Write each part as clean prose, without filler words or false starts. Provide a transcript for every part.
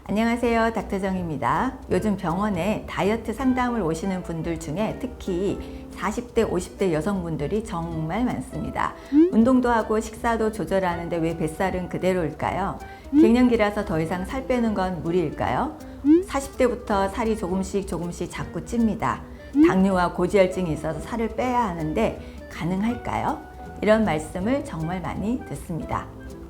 안녕하세요, 닥터정입니다. 요즘 병원에 다이어트 상담을 오시는 분들 중에 특히 40대, 50대 여성분들이 정말 많습니다. 운동도 하고 식사도 조절하는데 왜 뱃살은 그대로일까요? 갱년기라서 더 이상 살 빼는 건 무리일까요? 40대부터 살이 조금씩 자꾸 찝니다. 당뇨와 고지혈증이 있어서 살을 빼야 하는데 가능할까요? 이런 말씀을 정말 많이 듣습니다.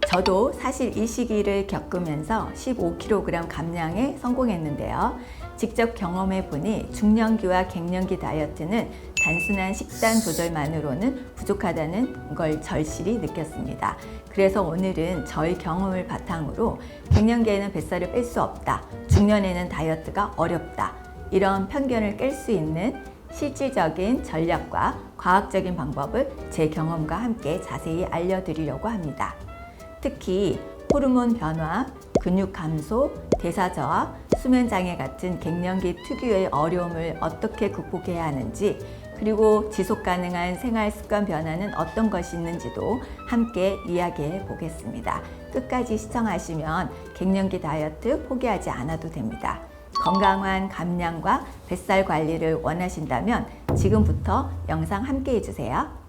저도 사실 이 시기를 겪으면서 15kg 감량에 성공했는데요. 직접 경험해 보니 중년기와 갱년기 다이어트는 단순한 식단 조절만으로는 부족하다는 걸 절실히 느꼈습니다. 그래서 오늘은 저의 경험을 바탕으로 갱년기에는 뱃살을 뺄 수 없다, 중년에는 다이어트가 어렵다, 이런 편견을 깰 수 있는 실질적인 전략과 과학적인 방법을 제 경험과 함께 자세히 알려드리려고 합니다. 특히 호르몬 변화, 근육 감소, 대사 저하, 수면 장애 같은 갱년기 특유의 어려움을 어떻게 극복해야 하는지, 그리고 지속 가능한 생활 습관 변화는 어떤 것이 있는지도 함께 이야기해 보겠습니다. 끝까지 시청하시면 갱년기 다이어트 포기하지 않아도 됩니다. 건강한 감량과 뱃살 관리를 원하신다면 지금부터 영상 함께 해주세요.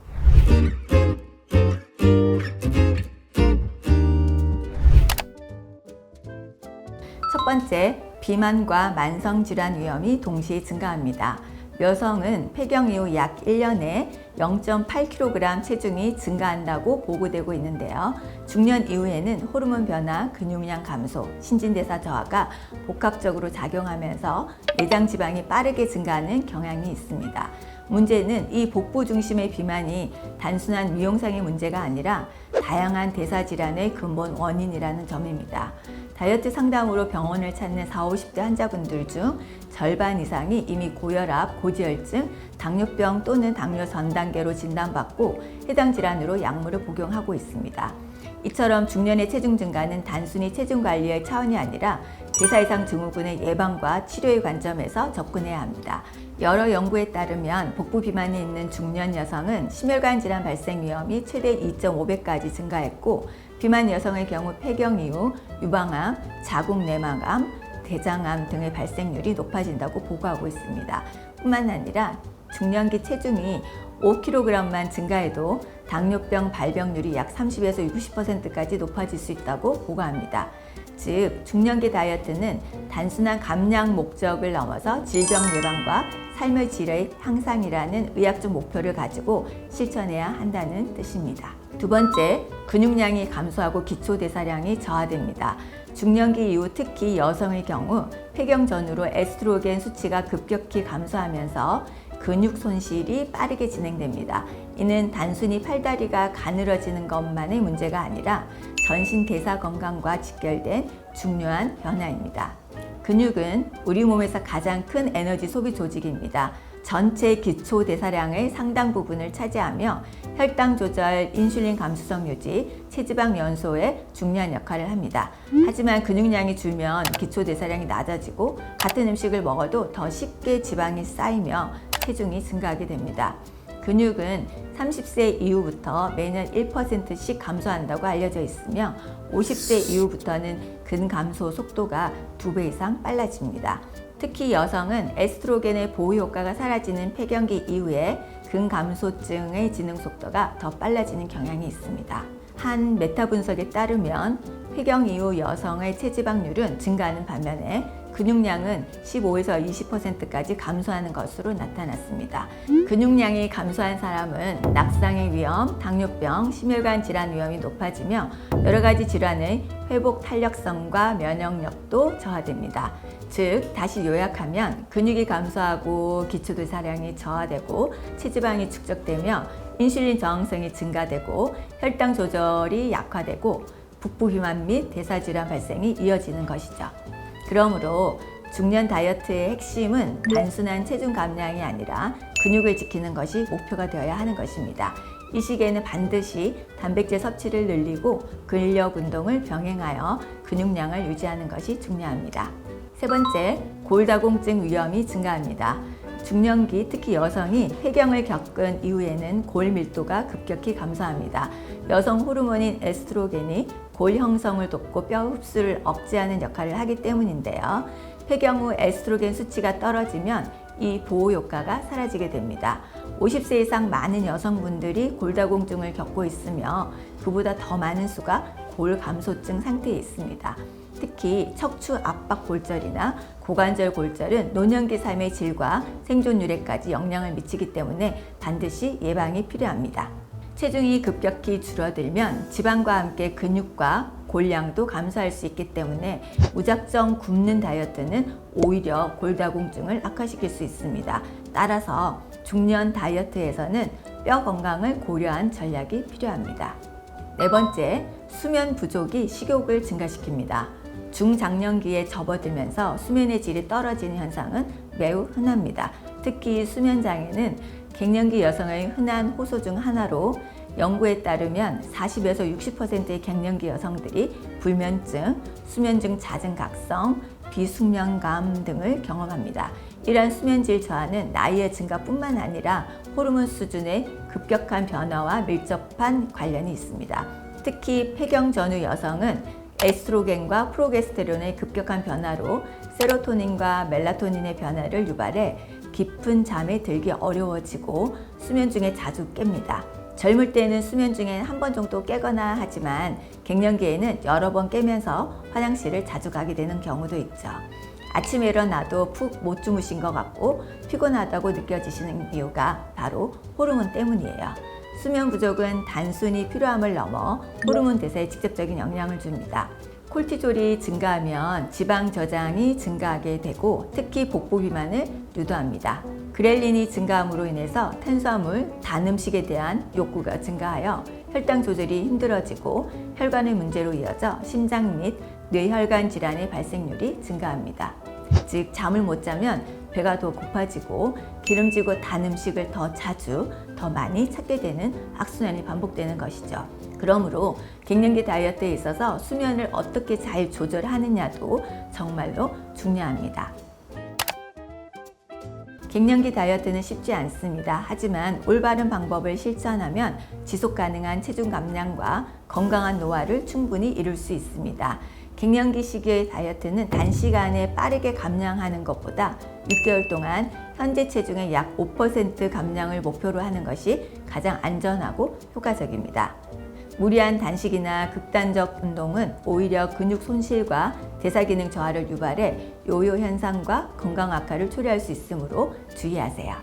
첫 번째, 비만과 만성질환 위험이 동시에 증가합니다. 여성은 폐경 이후 약 1년에 0.8kg 체중이 증가한다고 보고되고 있는데요. 중년 이후에는 호르몬 변화, 근육량 감소, 신진대사 저하가 복합적으로 작용하면서 내장 지방이 빠르게 증가하는 경향이 있습니다. 문제는 이 복부 중심의 비만이 단순한 미용상의 문제가 아니라 다양한 대사질환의 근본 원인이라는 점입니다. 다이어트 상담으로 병원을 찾는 40, 50대 환자분들 중 절반 이상이 이미 고혈압, 고지혈증, 당뇨병 또는 당뇨 전 단계로 진단받고 해당 질환으로 약물을 복용하고 있습니다. 이처럼 중년의 체중 증가는 단순히 체중 관리의 차원이 아니라 대사 이상 증후군의 예방과 치료의 관점에서 접근해야 합니다. 여러 연구에 따르면 복부 비만이 있는 중년 여성은 심혈관 질환 발생 위험이 최대 2.5배까지 증가했고, 비만 여성의 경우 폐경 이후 유방암, 자궁 내막암, 대장암 등의 발생률이 높아진다고 보고하고 있습니다. 뿐만 아니라 중년기 체중이 5kg만 증가해도 당뇨병 발병률이 약 30에서 60%까지 높아질 수 있다고 보고합니다. 즉, 중년기 다이어트는 단순한 감량 목적을 넘어서 질병 예방과 삶의 질의 향상이라는 의학적 목표를 가지고 실천해야 한다는 뜻입니다. 두 번째, 근육량이 감소하고 기초대사량이 저하됩니다. 중년기 이후 특히 여성의 경우 폐경 전후로 에스트로겐 수치가 급격히 감소하면서 근육 손실이 빠르게 진행됩니다. 이는 단순히 팔다리가 가늘어지는 것만의 문제가 아니라 전신 대사 건강과 직결된 중요한 변화입니다. 근육은 우리 몸에서 가장 큰 에너지 소비 조직입니다. 전체 기초 대사량의 상당 부분을 차지하며 혈당 조절, 인슐린 감수성 유지, 체지방 연소에 중요한 역할을 합니다. 하지만 근육량이 줄면 기초 대사량이 낮아지고 같은 음식을 먹어도 더 쉽게 지방이 쌓이며 체중이 증가하게 됩니다. 근육은 30세 이후부터 매년 1%씩 감소한다고 알려져 있으며 50세 이후부터는 근감소 속도가 2배 이상 빨라집니다. 특히 여성은 에스트로겐의 보호 효과가 사라지는 폐경기 이후에 근감소증의 진행 속도가 더 빨라지는 경향이 있습니다. 한 메타 분석에 따르면 폐경 이후 여성의 체지방률은 증가하는 반면에 근육량은 15에서 20%까지 감소하는 것으로 나타났습니다. 근육량이 감소한 사람은 낙상의 위험, 당뇨병, 심혈관 질환 위험이 높아지며 여러 가지 질환의 회복 탄력성과 면역력도 저하됩니다. 즉, 다시 요약하면 근육이 감소하고 기초대사량이 저하되고 체지방이 축적되며 인슐린 저항성이 증가되고 혈당 조절이 약화되고 복부 비만 및 대사질환 발생이 이어지는 것이죠. 그러므로 중년 다이어트의 핵심은 단순한 체중 감량이 아니라 근육을 지키는 것이 목표가 되어야 하는 것입니다. 이 시기에는 반드시 단백질 섭취를 늘리고 근력 운동을 병행하여 근육량을 유지하는 것이 중요합니다. 세 번째, 골다공증 위험이 증가합니다. 중년기, 특히 여성이 폐경을 겪은 이후에는 골 밀도가 급격히 감소합니다. 여성 호르몬인 에스트로겐이 골 형성을 돕고 뼈 흡수를 억제하는 역할을 하기 때문인데요. 폐경 후 에스트로겐 수치가 떨어지면 이 보호 효과가 사라지게 됩니다. 50세 이상 많은 여성분들이 골다공증을 겪고 있으며 그보다 더 많은 수가 골 감소증 상태에 있습니다. 특히 척추 압박 골절이나 고관절 골절은 노년기 삶의 질과 생존율에까지 영향을 미치기 때문에 반드시 예방이 필요합니다. 체중이 급격히 줄어들면 지방과 함께 근육과 골량도 감소할 수 있기 때문에 무작정 굶는 다이어트는 오히려 골다공증을 악화시킬 수 있습니다. 따라서 중년 다이어트에서는 뼈 건강을 고려한 전략이 필요합니다. 네 번째, 수면 부족이 식욕을 증가시킵니다. 중장년기에 접어들면서 수면의 질이 떨어지는 현상은 매우 흔합니다. 특히 수면장애는 갱년기 여성의 흔한 호소 중 하나로 연구에 따르면 40에서 60%의 갱년기 여성들이 불면증, 수면중 잦은 각성, 비숙면감 등을 경험합니다. 이러한 수면질 저하는 나이의 증가뿐만 아니라 호르몬 수준의 급격한 변화와 밀접한 관련이 있습니다. 특히 폐경 전후 여성은 에스트로겐과 프로게스테론의 급격한 변화로 세로토닌과 멜라토닌의 변화를 유발해 깊은 잠에 들기 어려워지고 수면 중에 자주 깹니다. 젊을 때는 수면 중에 한 번 정도 깨거나 하지만 갱년기에는 여러 번 깨면서 화장실을 자주 가게 되는 경우도 있죠. 아침에 일어나도 푹 못 주무신 것 같고 피곤하다고 느껴지시는 이유가 바로 호르몬 때문이에요. 수면 부족은 단순히 필요함을 넘어 호르몬 대사에 직접적인 영향을 줍니다. 콜티졸이 증가하면 지방 저장이 증가하게 되고 특히 복부 비만을 유도합니다. 그렐린이 증가함으로 인해서 탄수화물, 단 음식에 대한 욕구가 증가하여 혈당 조절이 힘들어지고 혈관의 문제로 이어져 심장 및 뇌혈관 질환의 발생률이 증가합니다. 즉 잠을 못 자면 배가 더 고파지고 기름지고 단 음식을 더 자주, 더 많이 찾게 되는 악순환이 반복되는 것이죠. 그러므로 갱년기 다이어트에 있어서 수면을 어떻게 잘 조절하느냐도 정말로 중요합니다. 갱년기 다이어트는 쉽지 않습니다. 하지만 올바른 방법을 실천하면 지속 가능한 체중 감량과 건강한 노화를 충분히 이룰 수 있습니다. 갱년기 시기의 다이어트는 단시간에 빠르게 감량하는 것보다 6개월 동안 현재 체중의 약 5% 감량을 목표로 하는 것이 가장 안전하고 효과적입니다. 무리한 단식이나 극단적 운동은 오히려 근육 손실과 대사기능 저하를 유발해 요요 현상과 건강 악화를 초래할 수 있으므로 주의하세요.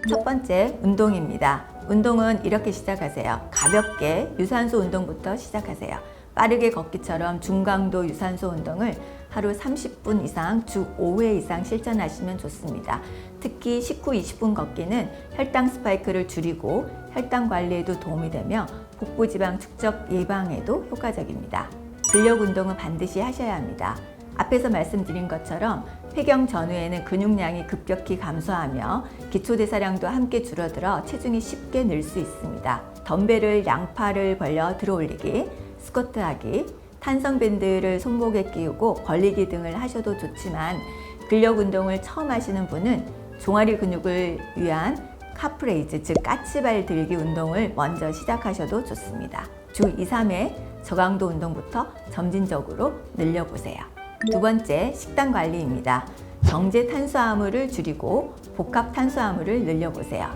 첫 번째, 운동입니다. 운동은 이렇게 시작하세요. 가볍게 유산소 운동부터 시작하세요. 빠르게 걷기처럼 중강도 유산소 운동을 하루 30분 이상 주 5회 이상 실천하시면 좋습니다. 특히 19-20분 걷기는 혈당 스파이크를 줄이고 혈당 관리에도 도움이 되며 복부 지방 축적 예방에도 효과적입니다. 근력 운동은 반드시 하셔야 합니다. 앞에서 말씀드린 것처럼 폐경 전후에는 근육량이 급격히 감소하며 기초대사량도 함께 줄어들어 체중이 쉽게 늘 수 있습니다. 덤벨을 양팔을 벌려 들어올리기, 스쿼트하기, 탄성밴드를 손목에 끼우고 벌리기 등을 하셔도 좋지만 근력 운동을 처음 하시는 분은 종아리 근육을 위한 카프레이즈, 즉 까치발 들기 운동을 먼저 시작하셔도 좋습니다. 주 2-3회 저강도 운동부터 점진적으로 늘려보세요. 두 번째, 식단 관리입니다. 정제 탄수화물을 줄이고 복합 탄수화물을 늘려보세요.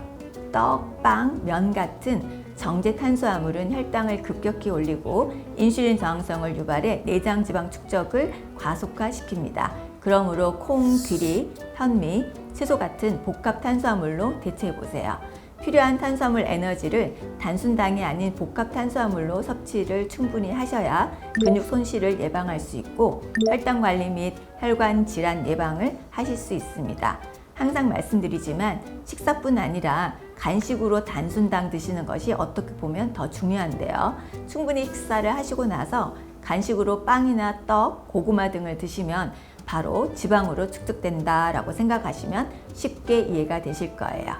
떡, 빵, 면 같은 정제 탄수화물은 혈당을 급격히 올리고 인슐린 저항성을 유발해 내장 지방 축적을 과속화시킵니다. 그러므로 콩, 귀리, 현미, 채소 같은 복합 탄수화물로 대체해보세요. 필요한 탄수화물 에너지를 단순당이 아닌 복합 탄수화물로 섭취를 충분히 하셔야 근육 손실을 예방할 수 있고 혈당 관리 및 혈관 질환 예방을 하실 수 있습니다. 항상 말씀드리지만 식사뿐 아니라 간식으로 단순당 드시는 것이 어떻게 보면 더 중요한데요. 충분히 식사를 하시고 나서 간식으로 빵이나 떡, 고구마 등을 드시면 바로 지방으로 축적된다라고 생각하시면 쉽게 이해가 되실 거예요.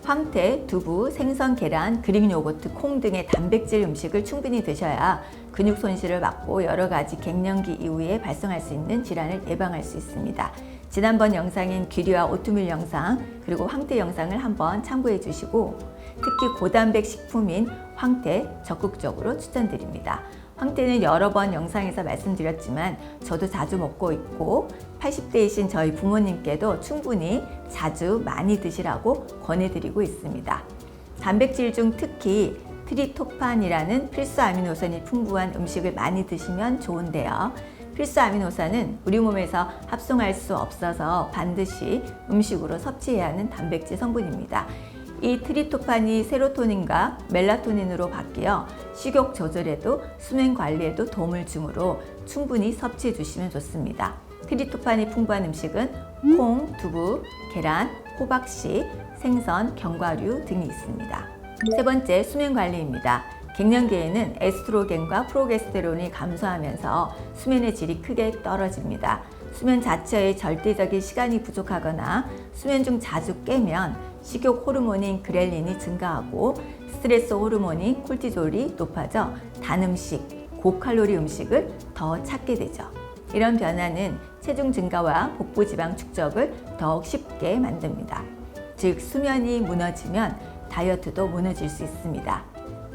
황태, 두부, 생선, 계란, 그릭 요거트, 콩 등의 단백질 음식을 충분히 드셔야 근육 손실을 막고 여러 가지 갱년기 이후에 발생할 수 있는 질환을 예방할 수 있습니다. 지난번 영상인 귀리와 오트밀 영상 그리고 황태 영상을 한번 참고해 주시고 특히 고단백 식품인 황태 적극적으로 추천드립니다. 황태는 여러 번 영상에서 말씀드렸지만 저도 자주 먹고 있고 80대이신 저희 부모님께도 충분히 자주 많이 드시라고 권해드리고 있습니다. 단백질 중 특히 트립토판이라는 필수 아미노산이 풍부한 음식을 많이 드시면 좋은데요. 필수 아미노산은 우리 몸에서 합성할 수 없어서 반드시 음식으로 섭취해야 하는 단백질 성분입니다. 이 트립토판이 세로토닌과 멜라토닌으로 바뀌어 식욕 조절에도 수면 관리에도 도움을 주므로 충분히 섭취해 주시면 좋습니다. 트립토판이 풍부한 음식은 콩, 두부, 계란, 호박씨, 생선, 견과류 등이 있습니다. 세 번째, 수면 관리입니다. 갱년기에는 에스트로겐과 프로게스테론이 감소하면서 수면의 질이 크게 떨어집니다. 수면 자체의 절대적인 시간이 부족하거나 수면 중 자주 깨면 식욕 호르몬인 그렐린이 증가하고 스트레스 호르몬인 콜티졸이 높아져 단 음식, 고칼로리 음식을 더 찾게 되죠. 이런 변화는 체중 증가와 복부 지방 축적을 더욱 쉽게 만듭니다. 즉, 수면이 무너지면 다이어트도 무너질 수 있습니다.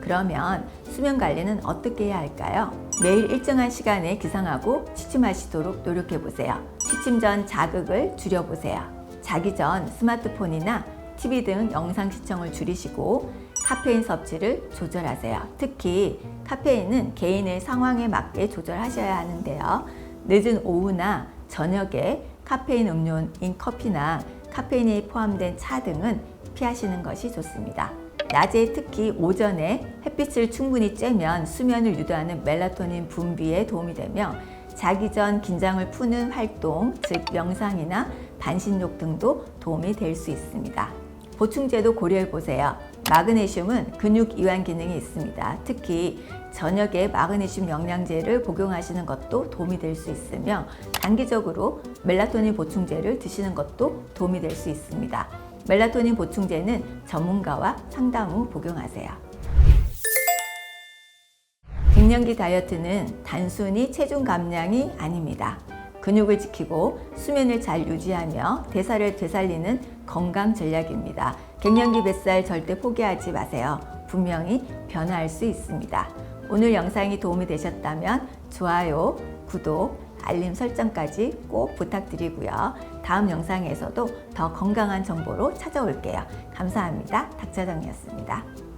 그러면 수면 관리는 어떻게 해야 할까요? 매일 일정한 시간에 기상하고 취침하시도록 노력해 보세요. 취침 전 자극을 줄여보세요. 자기 전 스마트폰이나 TV 등 영상 시청을 줄이시고 카페인 섭취를 조절하세요. 특히 카페인은 개인의 상황에 맞게 조절하셔야 하는데요. 늦은 오후나 저녁에 카페인 음료인 커피나 카페인이 포함된 차 등은 피하시는 것이 좋습니다. 낮에 특히 오전에 햇빛을 충분히 쬐면 수면을 유도하는 멜라토닌 분비에 도움이 되며 자기 전 긴장을 푸는 활동, 즉 명상이나 반신욕 등도 도움이 될 수 있습니다. 보충제도 고려해 보세요. 마그네슘은 근육 이완 기능이 있습니다. 특히 저녁에 마그네슘 영양제를 복용하시는 것도 도움이 될 수 있으며 단기적으로 멜라토닌 보충제를 드시는 것도 도움이 될 수 있습니다. 멜라토닌 보충제는 전문가와 상담 후 복용하세요. 갱년기 다이어트는 단순히 체중 감량이 아닙니다. 근육을 지키고 수면을 잘 유지하며 대사를 되살리는 건강 전략입니다. 갱년기 뱃살 절대 포기하지 마세요. 분명히 변화할 수 있습니다. 오늘 영상이 도움이 되셨다면 좋아요, 구독, 알림 설정까지 꼭 부탁드리고요. 다음 영상에서도 더 건강한 정보로 찾아올게요. 감사합니다. 닥터정이었습니다.